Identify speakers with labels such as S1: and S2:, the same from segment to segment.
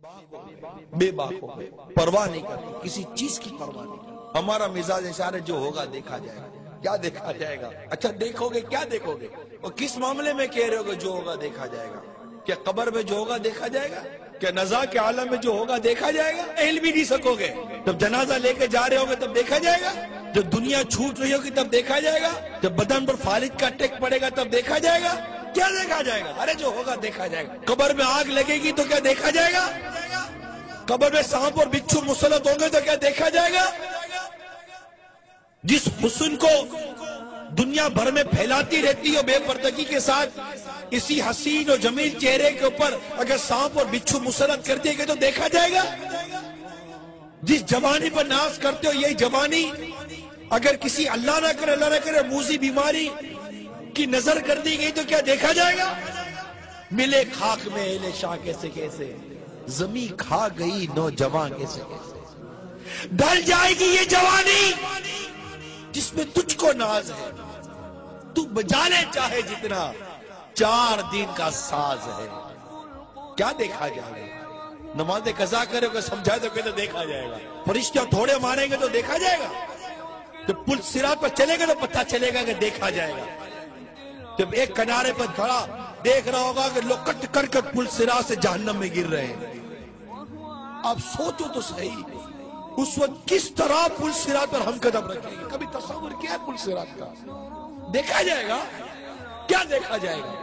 S1: بے باک ہو گئے، پرواہ نہیں کرتے، کسی چیز کی پرواہ نہیں کرتے۔ ہمارا مزاج اشارہ جو ہوگا دیکھا جائے گا۔ کیا دیکھا جائے گا؟ اچھا دیکھو گے، کیا دیکھو گے؟ اور کس معاملے میں کہہ رہے ہو کہ جو ہوگا دیکھا جائے گا؟ کیا قبر میں جو ہوگا دیکھا جائے گا؟ کیا نزا کے عالم میں جو ہوگا دیکھا جائے گا؟ اہل بھی نہیں سکو گے۔ جب جنازہ لے کے جا رہے ہوگے تب دیکھا جائے گا؟ جب دنیا چھوٹ رہی ہوگی تب دیکھا جائے گا؟ جب بدن پر فالج کا اٹیک پڑے گا تب دیکھا جائے گا؟ کیا دیکھا جائے گا؟ ارے جو ہوگا دیکھا جائے گا۔ قبر میں آگ لگے گی تو کیا دیکھا جائے گا؟ قبر میں سانپ اور بچھو مسلط ہوں گے تو کیا دیکھا جائے گا؟ جس حسن کو دنیا بھر میں پھیلاتی رہتی ہو بے پردگی کے ساتھ، اسی حسین و جمیل چہرے کے اوپر اگر سانپ اور بچھو مسلط کر دیں گے تو دیکھا جائے گا؟ جس جوانی پر ناز کرتے ہو یہی جوانی اگر کسی اللہ نہ کرے موذی بیماری کی نظر کر دی گئی تو کیا دیکھا جائے گا؟ ملے خاک میں اہل شاہ کیسے کیسے، زمین کھا گئی نوجوان کیسے کیسے، ڈھل جائے گی یہ جوانی جس میں تجھ کو ناز ہے، تو بجا لے چاہے جتنا، 4 دن کا ساز ہے۔ کیا دیکھا جائے گا؟ نماز قضا کرے کو سمجھائے تو کہتے دیکھا جائے گا۔ فرشتے تھوڑے ماریں گے تو دیکھا جائے گا؟ جب پل صراط پر چلے گا تو پتہ چلے گا کہ دیکھا جائے گا۔ جب ایک کنارے پر کھڑا دیکھ رہا ہوگا کہ لوگ کٹ کر کے پل صراط سے جہنم میں گر رہے ہیں، آپ سوچو تو صحیح اس وقت کس طرح پل صراط پر ہم قدم رکھیں گے؟ کبھی تصور کیا ہے پل صراط کا؟ دیکھا جائے گا؟ کیا دیکھا جائے گا؟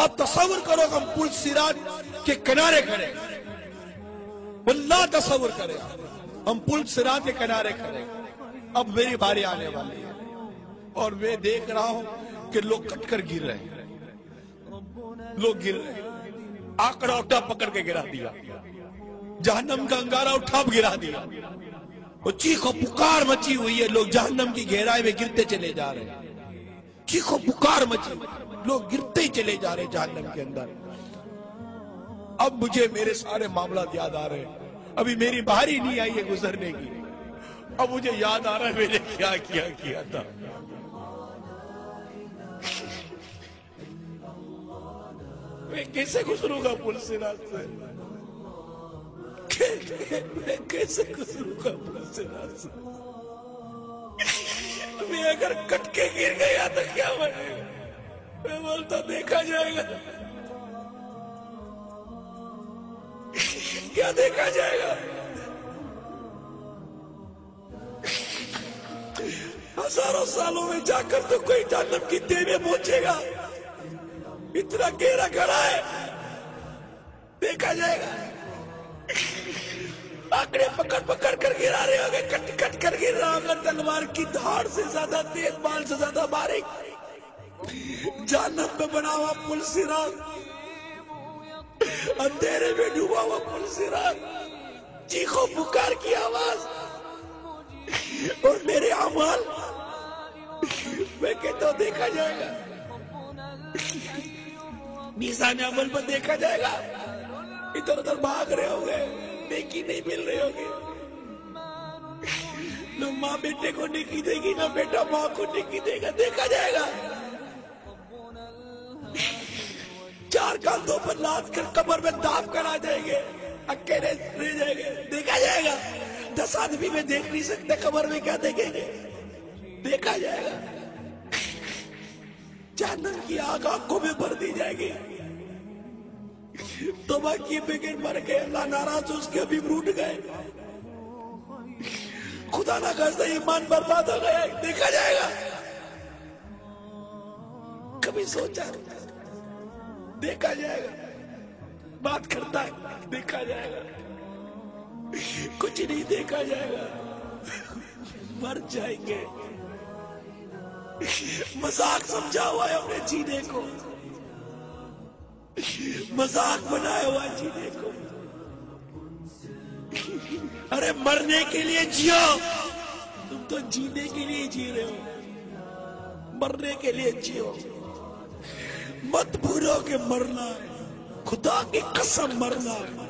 S1: آپ تصور کرو کہ ہم پل صراط کے کنارے کھڑے، واللہ تصور کرے ہم پل صراط کے کنارے کھڑے، اب میری باری آنے والی ہے اور میں دیکھ رہا ہوں کہ لوگ کٹ کر گر رہے ہیں، لوگ گر رہے ہیں، آکڑا اٹھا پکڑ کے گرا دیا، جہنم کا انگارہ اٹھا گرا دیا، وہ چیخ و پکار مچی ہوئی ہے، لوگ جہنم کی گہرائی میں گرتے چلے جا رہے ہیں، چیخ و پکار مچی، لوگ گرتے ہی چلے جا رہے ہیں جہنم کے اندر۔ اب مجھے میرے سارے معاملات یاد آ رہے ہیں، ابھی میری باری نہیں آئی ہے گزرنے کی، اب مجھے یاد آ رہا ہے میں نے کیا کیا تھا۔ میں کیسے گزروں گا پل صراط سے؟ میں کیسے گزروں گا پل صراط سے؟ میں اگر کٹ کے گر گیا تو کیا بنے گا؟ میں بولتا دیکھا جائے گا؟ کیا دیکھا جائے گا؟ ہزاروں سالوں میں جا کر تو کوئی جہنم کی تہ میں پہنچے گا، اتنا گہرا کھڑا ہے، دیکھا جائے گا؟ آکڑے پکڑ کر گرا رہے ہوگے، کٹ کر گر رہا ہوگا، تلوار کی دھاڑ سے زیادہ تیز، بال سے زیادہ باریک، جہنم میں بنا ہوا پل صراط، اندھیرے میں ڈوبا ہوا پل صراط، چیخو پکار کی آواز اور میرے اعمال، میں کہتا ہوں دیکھا جائے گا؟ میزان عمل پر دیکھا جائے گا؟ ادھر ادھر بھاگ رہے ہوگے، نیکی نہیں مل رہے ہوگے، نہ ماں بیٹے کو نیکی دے گی، نہ بیٹا ماں کو نیکی دے گا، دیکھا جائے گا؟ 4 کاندھوں پر لاد کر قبر میں داب کر آ جائیں گے، اکیلے رہ جائیں گے، دیکھا جائے گا؟ 10 آدمی میں دیکھ نہیں سکتے، قبر میں کیا دیکھیں گے؟ دیکھا جائے گا؟ جہنم کی آگ آنکھوں میں بھر دی جائے گی، توبہ کیے بغیر مر گئے، اللہ ناراض اس کے ابھی روٹ گئے، خدا نہ خواستہ ایمان برباد ہو گیا، دیکھا جائے گا؟ کبھی سوچا؟ دیکھا جائے گا؟ بات کرتا ہے دیکھا جائے گا؟ کچھ نہیں دیکھا جائے گا، مر جائیں گے۔ مذاق سمجھا ہوا ہے اپنے جینے کو، مذاق بنایا ہوا ہے جینے کو۔ ارے مرنے کے لیے جیو، تم تو جینے کے لیے جی رہے ہو، مرنے کے لیے جیو، مت بھولو کہ مرنا ہے، خدا کی قسم مرنا ہے،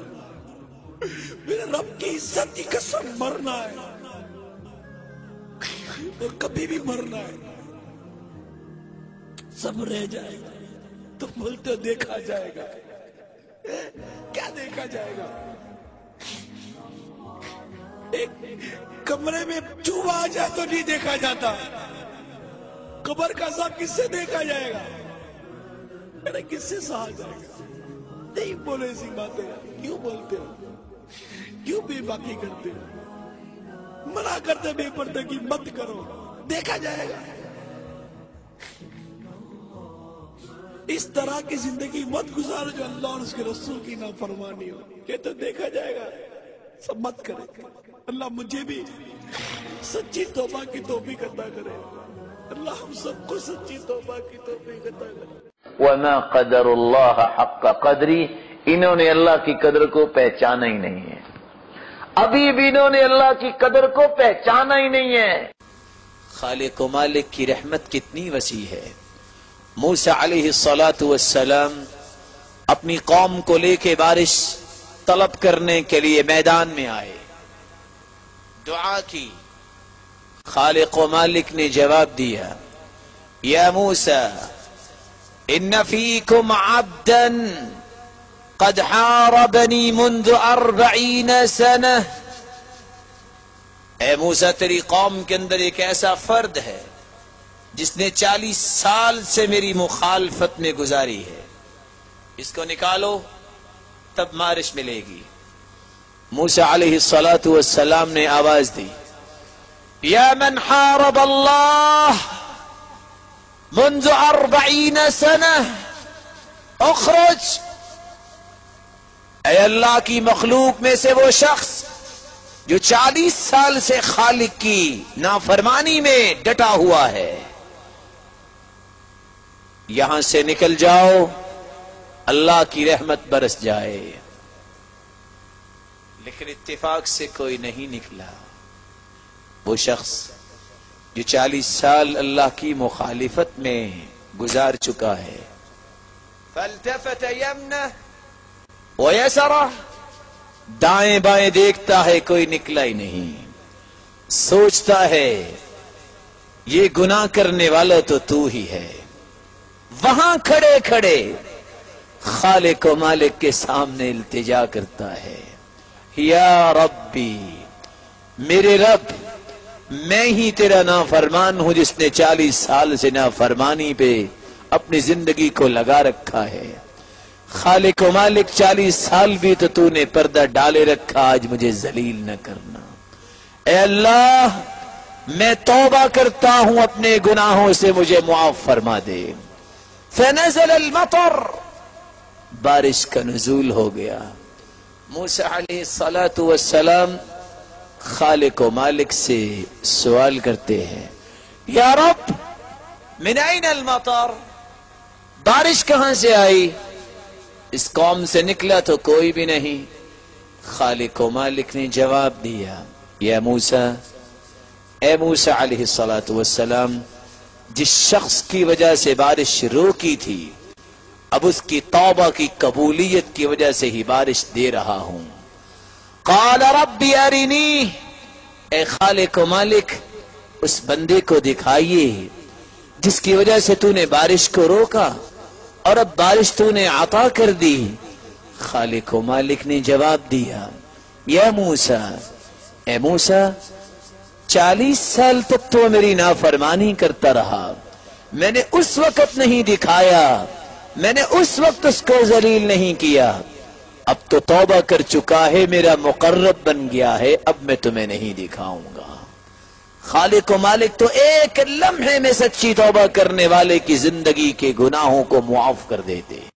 S1: میرے رب کی عزت کی قسم مرنا ہے، اور کبھی بھی مرنا ہے، سب رہ جائے گا۔ تم بولتے دیکھا جائے گا، کیا دیکھا جائے گا؟ ایک کمرے میں چوہا آ جائے تو نہیں دیکھا جاتا، قبر کا عذاب کس سے دیکھا جائے گا؟ ارے کس سے سہا جائے گا؟ نہیں بولے ایسی باتیں، کیوں بولتے ہو؟ کیوں بے باکی کرتے ہو؟ منع کرتے بے پردگی مت کرو، دیکھا جائے گا۔ اس طرح کی زندگی مت گزارو جو اللہ اور اس کے رسول کی نافرمانی ہو، یہ تو دیکھا جائے گا، سب مت کرے۔ اللہ مجھے بھی سچی توبہ کی توفیق عطا کرے، اللہ ہم سب کو سچی توبہ کی توفیق عطا کرے۔
S2: وَمَا قَدَرُ اللَّهَ حَقَّ قَدْرِهِ، انہوں نے اللہ کی قدر کو پہچانا ہی نہیں ہے، ابھی بھی انہوں نے اللہ کی قدر کو پہچانا ہی نہیں ہے۔
S3: خالق و مالک کی رحمت کتنی وسیع ہے۔ موسیٰ علیہ السلام اپنی قوم کو لے کے بارش طلب کرنے کے لیے میدان میں آئے، دعا کی، خالق و مالک نے جواب دیا، یا موسیٰ ان فیکم عبدا قد حاربنی منذ 40 سنہ، اے موسیٰ تیری قوم کے اندر ایک ایسا فرد ہے جس نے 40 سال سے میری مخالفت میں گزاری ہے، اس کو نکالو تب بارش ملے گی۔ موسیٰ علیہ السلام نے آواز دی، یا من حارب اللہ منذ 40 سنہ اخرج، اے اللہ کی مخلوق میں سے وہ شخص جو 40 سال سے خالق کی نافرمانی میں ڈٹا ہوا ہے، یہاں سے نکل جاؤ، اللہ کی رحمت برس جائے۔ لیکن اتفاق سے کوئی نہیں نکلا، وہ شخص جو 40 سال اللہ کی مخالفت میں گزار چکا ہے۔ فالتفت یمنہ ویسرہ، دائیں بائیں دیکھتا ہے، کوئی نکلا ہی نہیں، سوچتا ہے یہ گناہ کرنے والا تو ہی ہے۔ وہاں کھڑے کھڑے خالق و مالک کے سامنے التجا کرتا ہے، یا ربی، میرے رب، میں ہی تیرا نافرمان ہوں جس نے 40 سال سے نافرمانی پہ اپنی زندگی کو لگا رکھا ہے۔ خالق و مالک 40 سال بھی تو نے پردہ ڈالے رکھا، آج مجھے ذلیل نہ کرنا۔ اے اللہ، میں توبہ کرتا ہوں اپنے گناہوں سے، مجھے معاف فرما دے۔ فنزل المطر، بارش کا نزول ہو گیا۔ موسیٰ علیہ السلام خالق و مالک سے سوال کرتے ہیں، یا رب من این المطر، بارش کہاں سے آئی؟ اس قوم سے نکلا تو کوئی بھی نہیں۔ خالق و مالک نے جواب دیا، یا موسیٰ، اے موسیٰ علیہ السلام، جس شخص کی وجہ سے بارش روکی تھی، اب اس کی توبہ کی قبولیت کی وجہ سے ہی بارش دے رہا ہوں۔ قال رب ارنی، اے خالق و مالک، اس بندے کو دکھائیے جس کی وجہ سے تو نے بارش کو روکا اور اب بارش تو نے عطا کر دی۔ خالق و مالک نے جواب دیا، یا موسیٰ، اے موسیٰ، 40 سال تک تو میری نافرمانی کرتا رہا، میں نے اس وقت نہیں دکھایا، میں نے اس وقت اس کو ذلیل نہیں کیا، اب تو توبہ کر چکا ہے، میرا مقرب بن گیا ہے، اب میں تمہیں نہیں دکھاؤں گا۔ خالق و مالک تو ایک لمحے میں سچی توبہ کرنے والے کی زندگی کے گناہوں کو معاف کر دیتے ہیں۔